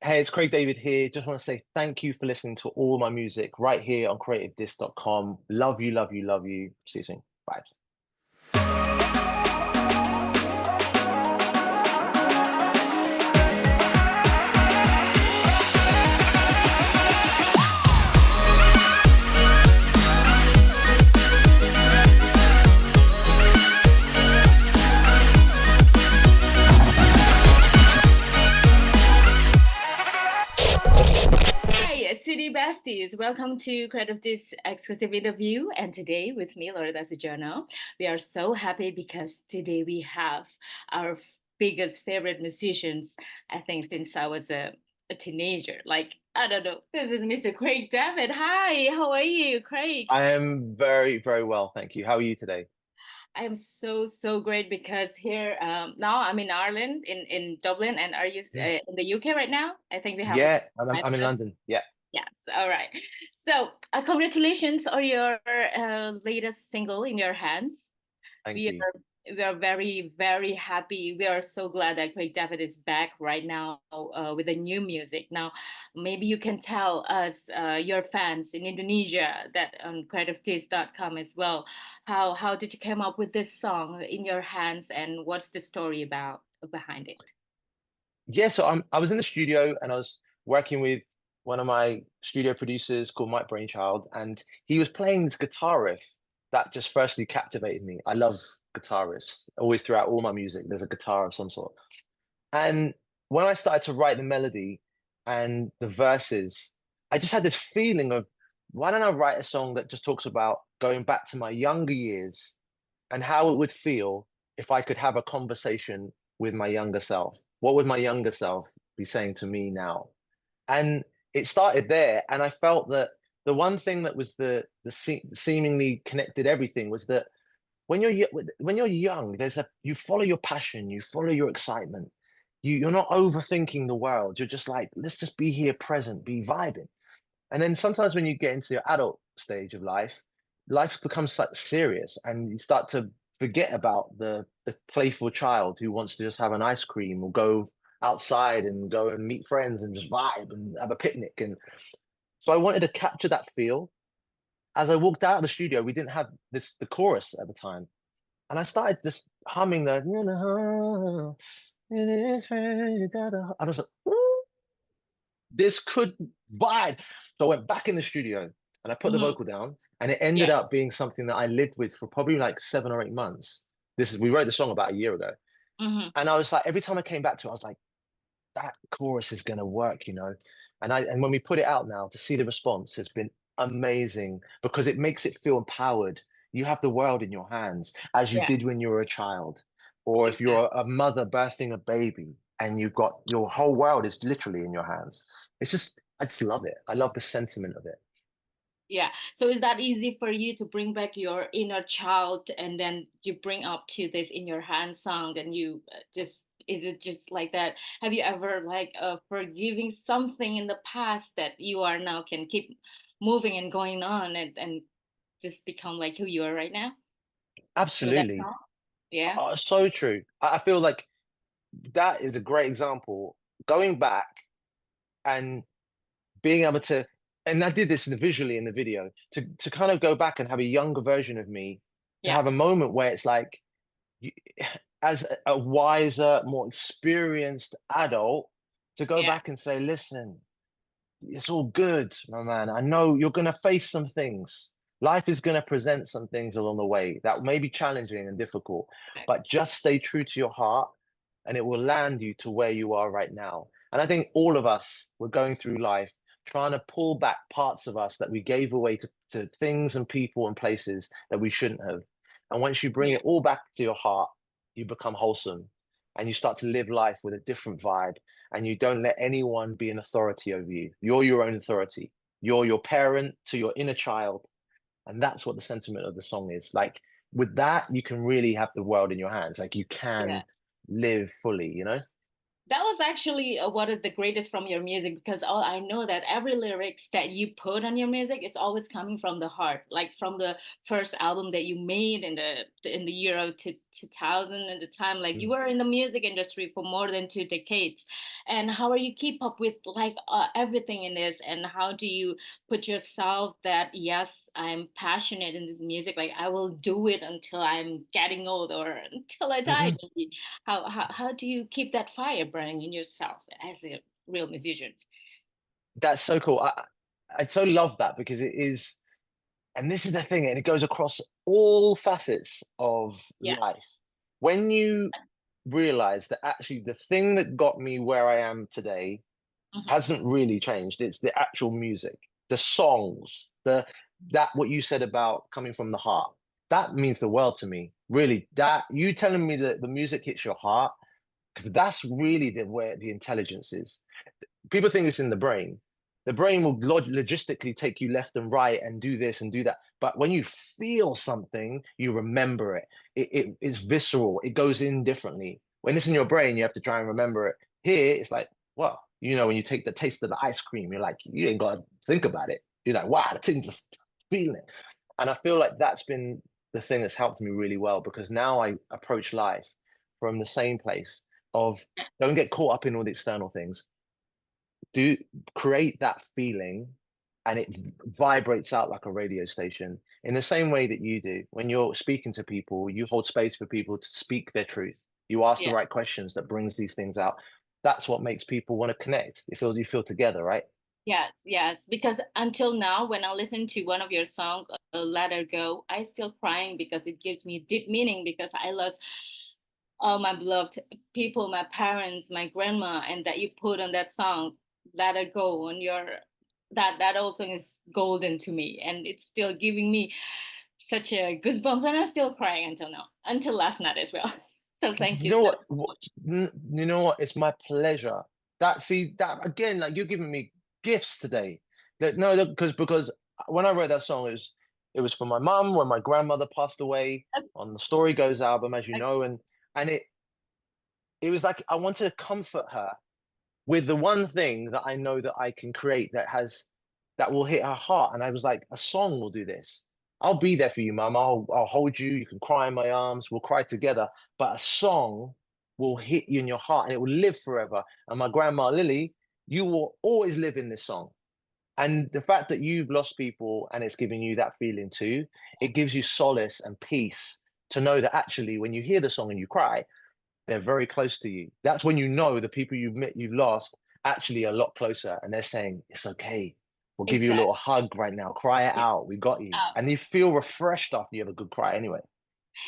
Hey, it's Craig David here. Just want to say thank you for listening to all my music right here on creativedisc.com. Love you, love you, love you. See you soon. Vibes. Hi, City Besties. Welcome to CreativeDisc exclusive interview. And today with me, Lauretha Sudjono. We are so happy because today we have our biggest favorite musicians, I think, since I was a teenager. Like, I don't know. This is Mr. Craig David. Hi, how are you, Craig? I am very, very well. Thank you. How are you today? I am so great because here now I'm in Ireland, in Dublin. And are you Mm. in the UK right now? I think we have a Yeah, I'm, time I'm in difference. London. Yeah, Yes, all right. So, congratulations on your latest single in your hands. thank We you. are we are very happy. We are so glad that Craig David is back right now with the new music. Now, maybe you can tell us, your fans in Indonesia, that on creativetaste.com as well. How did you come up with this song in your hands, and what's the story about behind it? Yeah, so I was in the studio and I was working with one of my studio producers called Mike Brainchild, and he was playing this guitar riff that just firstly captivated me. I love guitarists. Always throughout all my music, there's a guitar of some sort. And when I started to write the melody and the verses, I just had this feeling of why don't I write a song that just talks about going back to my younger years and how it would feel if I could have a conversation with my younger self. What would my younger self be saying to me now? And it started there, and I felt that the one thing that was seemingly connected everything was that when you're young, there's a you follow your passion, you follow your excitement. You're not overthinking the world. You're just like, let's just be here present, be vibing. And then sometimes when you get into your adult stage of life, life becomes such serious and you start to forget about the playful child who wants to just have an ice cream or go outside and go and meet friends and just vibe and have a picnic. And so I wanted to capture that feel. As I walked out of the studio, we didn't have the chorus at the time. And I started just humming the I was like, "Ooh, this could vibe." So I went back in the studio and I put the Hmm. vocal down, and it ended Yeah. up being something that I lived with for probably like 7 or 8 months. We wrote the song about a year ago. Hmm. And I was like, every time I came back to it, I was like, that chorus is gonna work. And when we put it out now, to see the response has been amazing because it makes it feel empowered. You have the world in your hands as you Yeah. did when you were a child, or if Exactly. you're a mother birthing a baby and you've got your whole world is literally in your hands. I just love it. I love the sentiment of it. Yeah. So is that easy for you to bring back your inner child and then you bring up to this in your hand song and you just is it just like that? Have you ever like forgiving something in the past that you are now can keep moving and going on and just become like who you are right now through that Absolutely. song? Yeah. So true. I feel like that is a great example. Going back and being able to, and I did this visually in the video, to kind of go back and have a younger version of me, to Yeah. have a moment where it's like, you, as a wiser, more experienced adult, to go Yeah. back and say, listen, it's all good, my man. I know you're going to face some things. Life is going to present some things along the way that may be challenging and difficult, but just stay true to your heart and it will land you to where you are right now. And I think all of us were going through life trying to pull back parts of us that we gave away to things and people and places that we shouldn't have. And once you bring Yeah. it all back to your heart, you become wholesome and you start to live life with a different vibe, and you don't let anyone be an authority over you. You're your own authority. You're your parent to your inner child. And that's what the sentiment of the song is. Like with that, you can really have the world in your hands. Like you Yeah. can live fully. That was actually what is the greatest from your music, because all I know that every lyrics that you put on your music is always coming from the heart, like from the first album that you made in the year of 2000, at the time like you Mm. were in the music industry for more than 2 decades. And how are you keep up with like everything in this, and how do you put yourself that yes, I'm passionate in this music, like I will do it until I'm getting old or until I die Hmm. maybe. How do you keep that fire burning in yourself as a real musician? That's so cool. I so love that because it is, and this is the thing, and it goes across all facets of Yeah. life. When you realize that actually the thing that got me where I am today Hmm. hasn't really changed. It's the actual music, the songs, that what you said about coming from the heart. That means the world to me. Really, that you telling me that the music hits your heart, because that's really the where the intelligence is. People think it's in the brain. The brain will logistically take you left and right and do this and do that. But when you feel something, you remember it. It's visceral. It goes in differently. When it's in your brain, you have to try and remember it. Here, it's like, well, when you take the taste of the ice cream, you're like, you ain't got to think about it. You're like, wow, the thing just feeling it. And I feel like that's been the thing that's helped me really well because now I approach life from the same place of don't get caught up in all the external things, do create that feeling, and it vibrates out like a radio station in the same way that you do when you're speaking to people. You hold space for people to speak their truth. You ask the Yeah. right questions that brings these things out. That's what makes people want to connect. You feel together, right? Yes, yes. Because until now, when I listen to one of your songs, "Let Her Go," I still crying because it gives me deep meaning. Because I lost all my beloved people, my parents, my grandma, and that you put on that song, "Let Her Go," on your that also is golden to me, and it's still giving me such a goosebumps, and I'm still crying until now, until last night as well. So thank You you know so what? You know what? It's my pleasure. That again, like you're giving me gifts today. That no, because when I wrote that song, it was for my mum when my grandmother passed away much. on the Story Goes album, as you Okay. know, and it was like I wanted to comfort her with the one thing that I know that I can create that will hit her heart. And I was like, a song will do this. I'll be there for you, mum. I'll hold you. You can cry in my arms. We'll cry together. But a song will hit you in your heart and it will live forever. And my grandma Lily, you will always live in this song. And the fact that you've lost people and it's giving you that feeling too, it gives you solace and peace to know that actually when you hear the song and you cry, they're very close to you. That's when you know the people you've lost actually are a lot closer, and they're saying it's okay. We'll give you a Exactly. little hug right now. Cry it Yeah. out. We got you. Um, And you feel refreshed after you have a good cry anyway.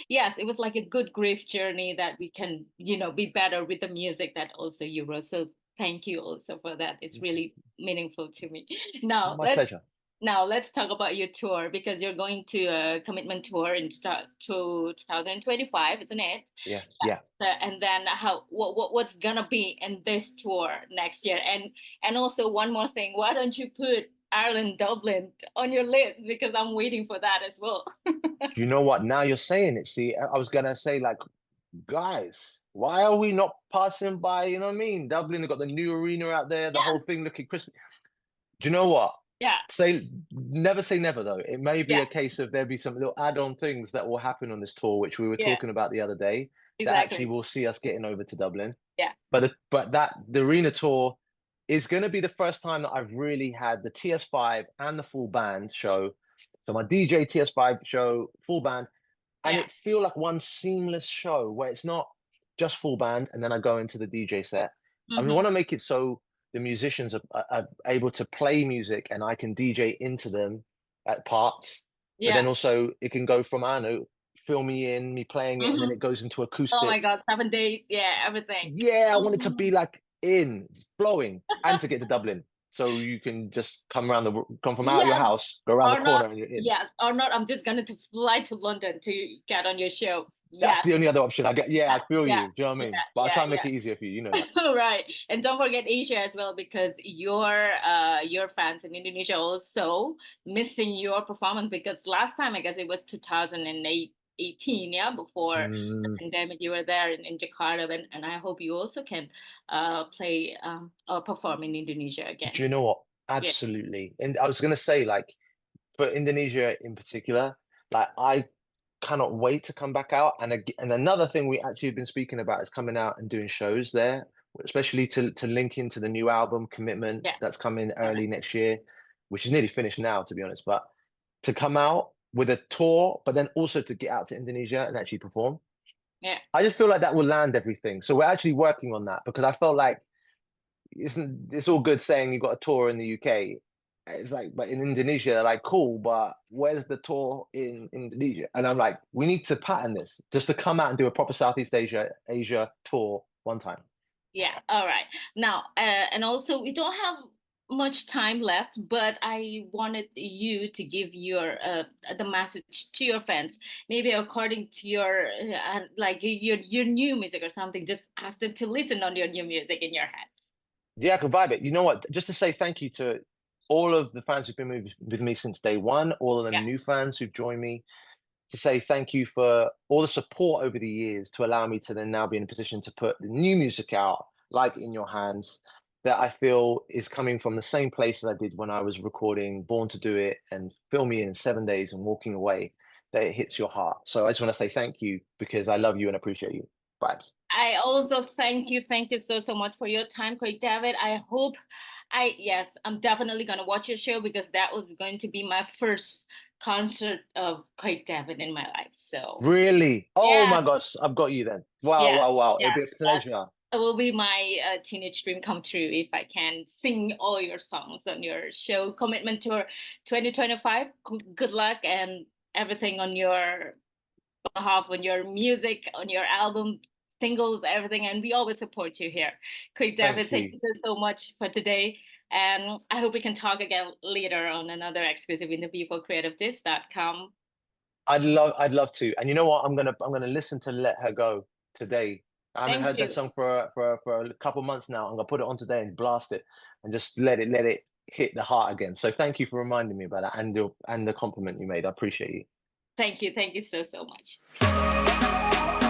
yes, it was like a good grief journey that we can, be better with the music that also you wrote. So thank you also for that. It's really meaningful to me. Oh, Now my let's pleasure. now let's talk about your tour, because you're going to a commitment tour in to 2025, isn't it? Yeah, yeah. And then what's gonna be in this tour next year? And also one more thing, why don't you put Ireland, Dublin on your list, because I'm waiting for that as well. You know what? Now you're saying it. See, I was gonna say, like, guys, why are we not passing by? You know what I mean? Dublin, they got the new arena out there, the whole Yeah, thing looking crispy. Do you know what? yeah, Never say never though. It may be yeah, a case of there be some little add-on things that will happen on this tour, which we were yeah, talking about the other day, that actually exactly. will see us getting over to Dublin. Yeah. But the arena tour is going to be the first time that I've really had the TS5 and the full band show. So my DJ TS5 show, full band, and Yeah. it feel like one seamless show where it's not just full band and then I go into the DJ set. I mean, I Hmm. want to make it so the musicians are able to play music and I can DJ into them at parts, but Yeah. then also it can go from, I don't know, fill me in, me playing it, and then Hmm. it goes into Oh my acoustic. God, 7 days. Yeah, everything. Yeah, I want it to Mhm. be like in, flowing, and to get to Dublin. So you can just come from out of your Yes, house, go around the or not. corner, and you're in. Yes, or not. I'm just gonna to fly to London to get on your show. That's Yes. the only other option. I get, yeah, Yeah. I feel Yeah. you. Do you know what I Yeah. mean? But I'll Yeah. try and make Yeah. it easier for you. You know that. Right. And don't forget Asia as well, because your fans in Indonesia also missing your performance, because last time I guess it was 2008. 2018, yeah, before the Mm, pandemic. You were there in Jakarta, and I hope you also can play or perform in Indonesia do again. you know what? Yeah, Absolutely. And I was going to say, like, for Indonesia in particular, like, I cannot wait to come back out. And another thing we actually have been speaking about is coming out and doing shows there, especially to link into the new album Commitment yeah, that's coming all early right. next year, which is nearly finished now, to be honest. But to come out with a tour, but then also to get out to Indonesia and actually perform, Yeah, I just feel like that will land everything. So we're actually working on that because I felt like it's all good saying you got a tour in the UK. It's like, but in Indonesia, they're like, cool, but where's the tour in Indonesia? And I'm like, we need to pattern this just to come out and do a proper Southeast Asia tour one time. yeah, all right. Now, and also we don't have much time left, but I wanted you to give your the message to your fans, maybe according to your like your new music or something. Just ask them to listen on your new music in your head. Yeah, I could vibe it. You know what? Just to say thank you to all of the fans who've been with me since day one, all of the Yeah, new fans who've joined me, to say thank you for all the support over the years to allow me to then now be in a position to put the new music out, like In Your Hands, that I feel is coming from the same place as I did when I was recording Born to Do It and Film Me in 7 days and Walking Away, that it hits your heart. So I just want to say thank you because I love you and appreciate you. Vibes. I also thank you so much for your time, Craig David. I hope yes, I'm definitely gonna watch your show because that was going to be my first concert of Craig David in my life. So Really? Oh yeah, my gosh, I've got you then. Wow, yeah, wow, wow. yeah. It'll be a pleasure. It will be my teenage dream come true if I can sing all your songs on your show. Commitment Tour 2025. Good luck and everything on your behalf, on your music, on your album, singles, everything. And we always support you here. Craig David, Thank thank you. you so much for today. And I hope we can talk again later on another exclusive interview for CreativeDisc.com. I'd love to. And you know what? I'm gonna listen to Let Her Go today. I haven't Thank heard that you. song for a couple months now. I'm gonna put it on today and blast it and just let it hit the heart again. So thank you for reminding me about that and the compliment you made. I appreciate you. Thank you. Thank you so much.